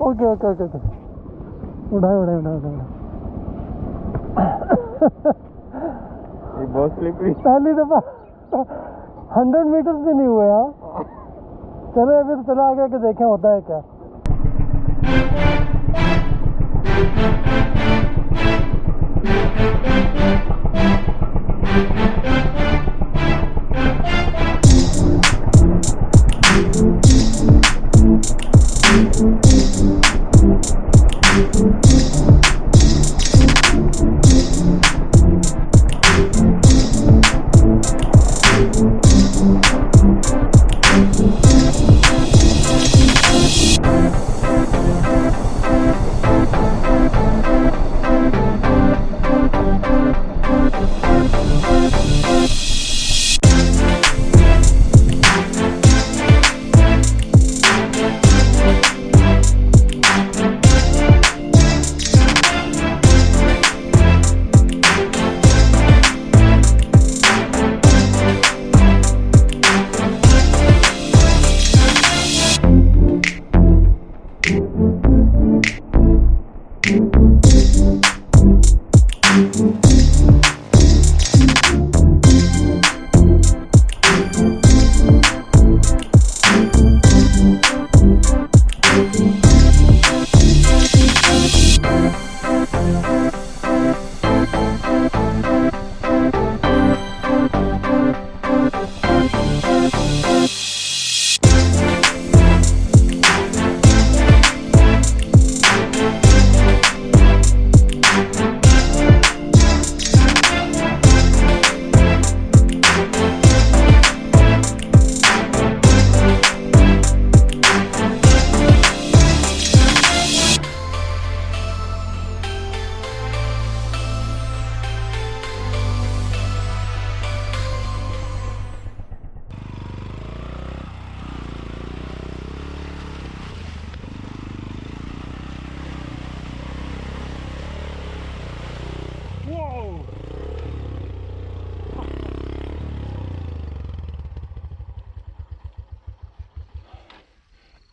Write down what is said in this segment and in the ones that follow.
Okay okay okay okay उड़ाए उड़ाए उड़ाए उड़ाए बहुत स्लिपरी। पहली दफा 100 मीटर्स भी नहीं हुए। हाँ चलो अभी तो चला आगे के देखें होता है क्या।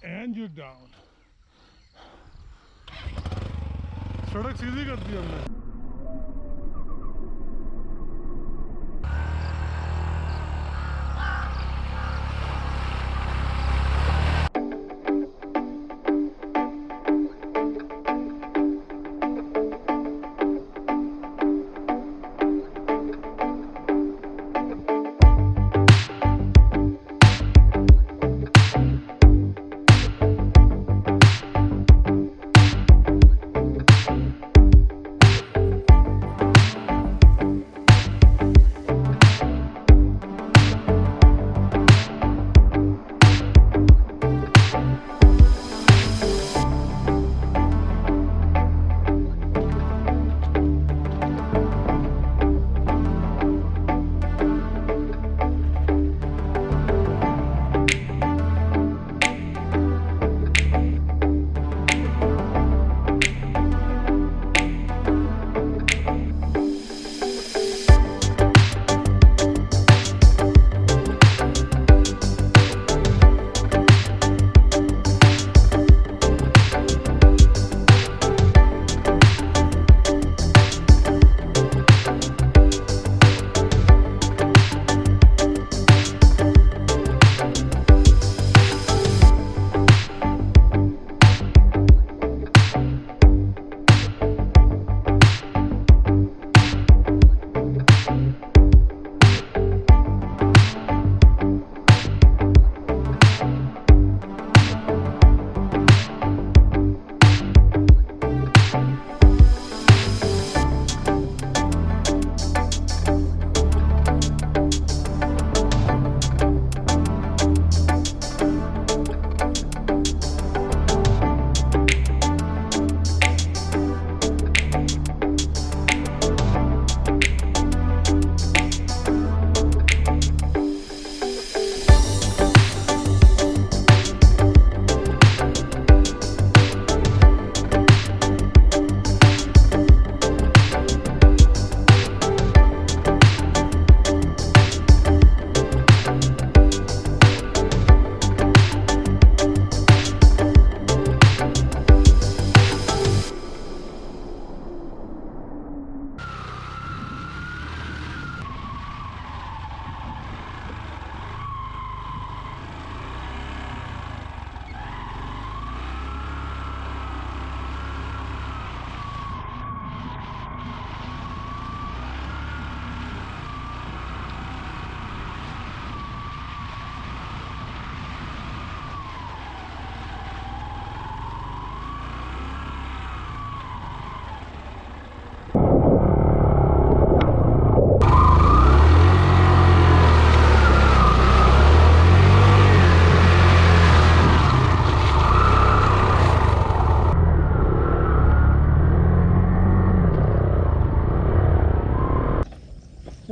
And you're down. सड़क सीधी कर दी हमने।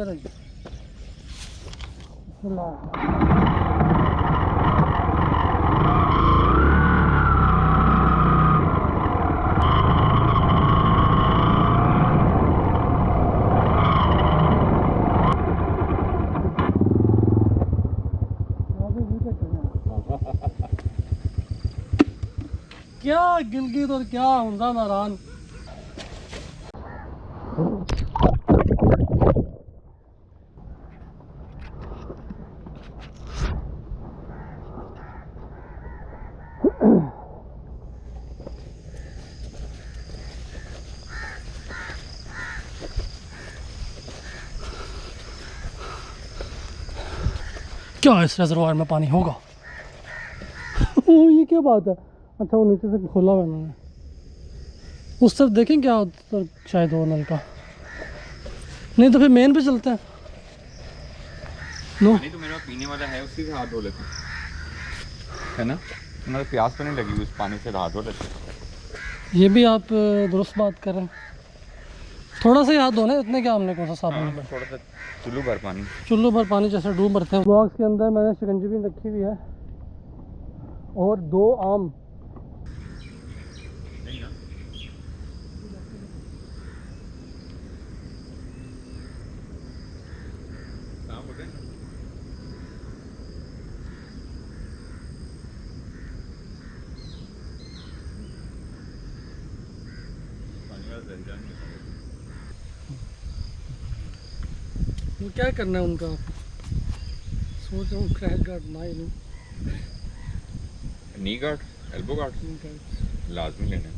चलो जी क्या गिलगित और क्या हमजा नारान। क्या इस रिजर्वायर में पानी होगा? ये क्या बात है? अच्छा वो नीचे से खोला हुआ इन्होंने। उस तरफ देखें क्या उधर शायद वो नल का, नहीं तो फिर मेन पे चलते हैं। नो पानी तो मेरा पीने वाला है, उसी से हाथ धो लेते है ना, मेरा प्यास तो नहीं लगी उस पानी से हाथ धो लेते। ये भी आप दुरुस्त बात कर रहे हैं, थोड़ा सा ही हाथ धोने, इतने क्या हमने कौन सा साबुन है। थोड़ा सा चुल्लू भर पानी, चुल्लू भर पानी जैसे डूब भरते हैं। बॉक्स के अंदर मैंने शिकंजी भी रखी हुई है और 2 आम। क्या करना है उनका? सोच रहा हूँ क्रैक गार्ड ना ही लूँ। नी गार्ड, एल्बो गार्ड लाजमी लेना है।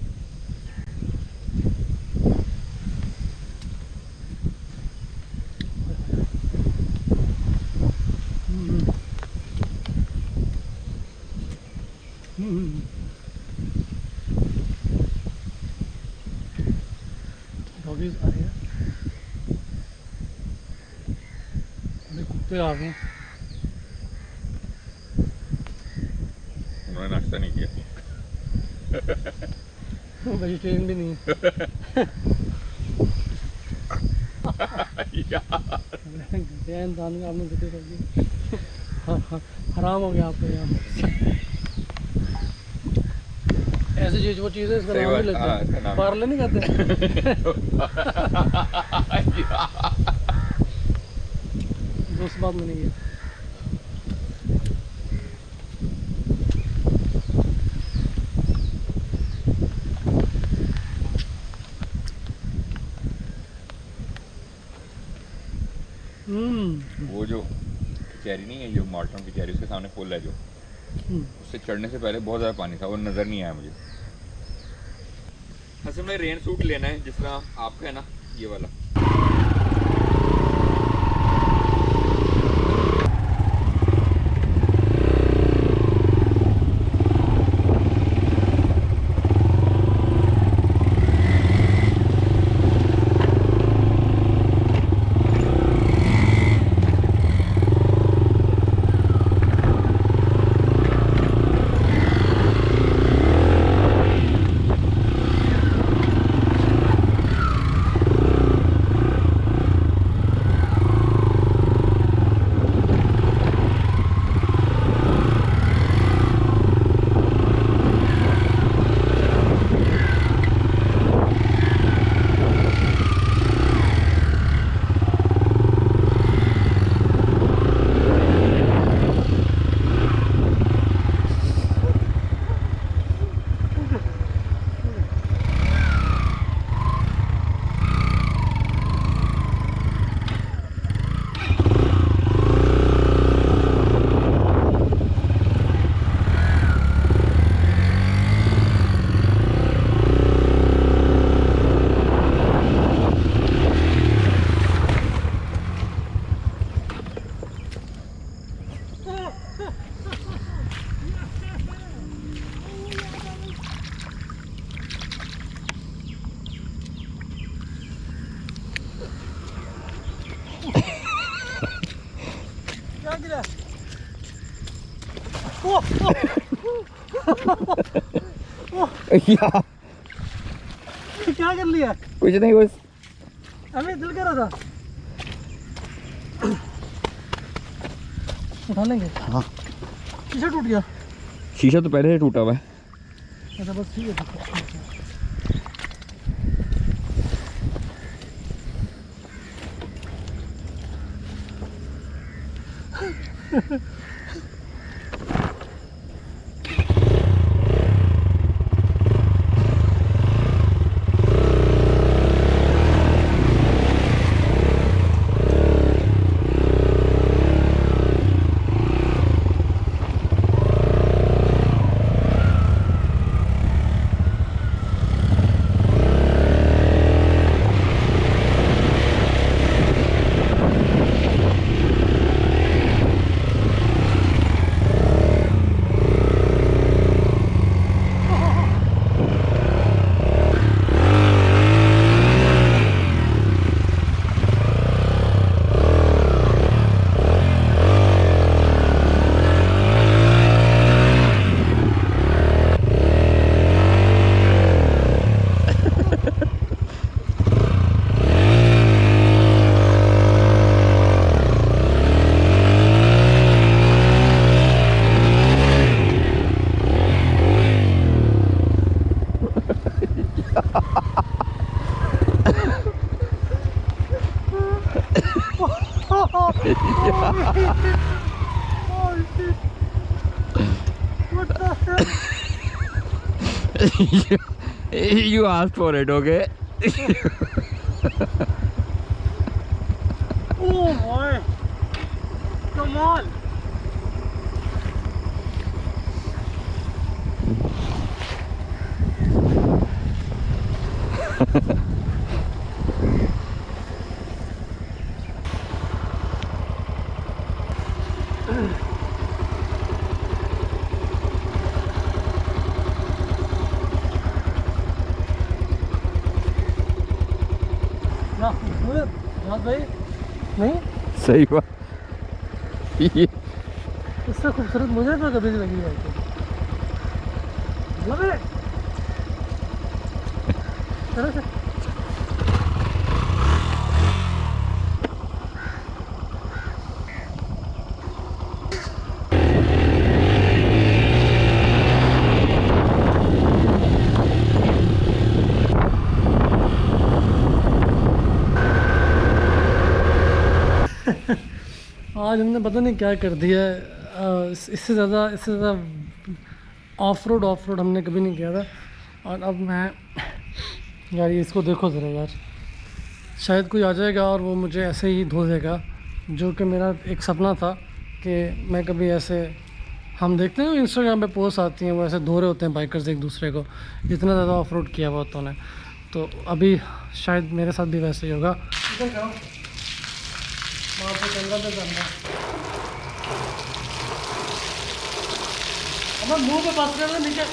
डॉगीज आ रहे हैं, कुत्ते आ गए। उन्होंने नाश्ता नहीं किया, वेजिटेरियन भी नहीं। इंसान का आपने जिक्र कर दिया, हराम हो गया आपको यहाँ। ऐसी चीज वो चीज़ है, इसका नाम भी लेते हैं, पार्ले नहीं कहते। दोस्त बात में नहीं है। वो जो चेरी नहीं है, जो मार्टन की चेरी, उसके सामने फूल है जो, उससे चढ़ने से पहले बहुत ज़्यादा पानी था, वो नज़र नहीं आया मुझे। असल में रेन सूट लेना है जिस तरह आपका है ना, ये वाला। क्या कर लिया? कुछ नहीं, बस हमें दिल कर रहा था। उठा लेंगे। हाँ शीशा टूट गया। शीशा तो पहले से टूटा हुआ है। अच्छा बस ठीक है। You asked for it, okay? Oh boy, come on. ना भाई नहीं सही बात। ये इससे खूबसूरत मुझे तो कभी नहीं लगी है। Love it. चलो से आज हमने पता नहीं क्या कर दिया है। इससे ज़्यादा ऑफ रोड हमने कभी नहीं किया था। और अब मैं यार इसको देखो ज़रा यार, शायद कोई आ जाएगा और वो मुझे ऐसे ही धो देगा, जो कि मेरा एक सपना था कि मैं कभी ऐसे, हम देखते हैं इंस्टाग्राम पे पोस्ट आती हैं वो ऐसे धो रहे होते हैं बाइकर्स एक दूसरे को, इतना ज़्यादा ऑफ रोड किया हुआ होता उन्हें। तो अभी शायद मेरे साथ भी वैसे ही होगा। वहाँ पे जंगल पे जाना अब मुँह पे बात कर रहे नीचे।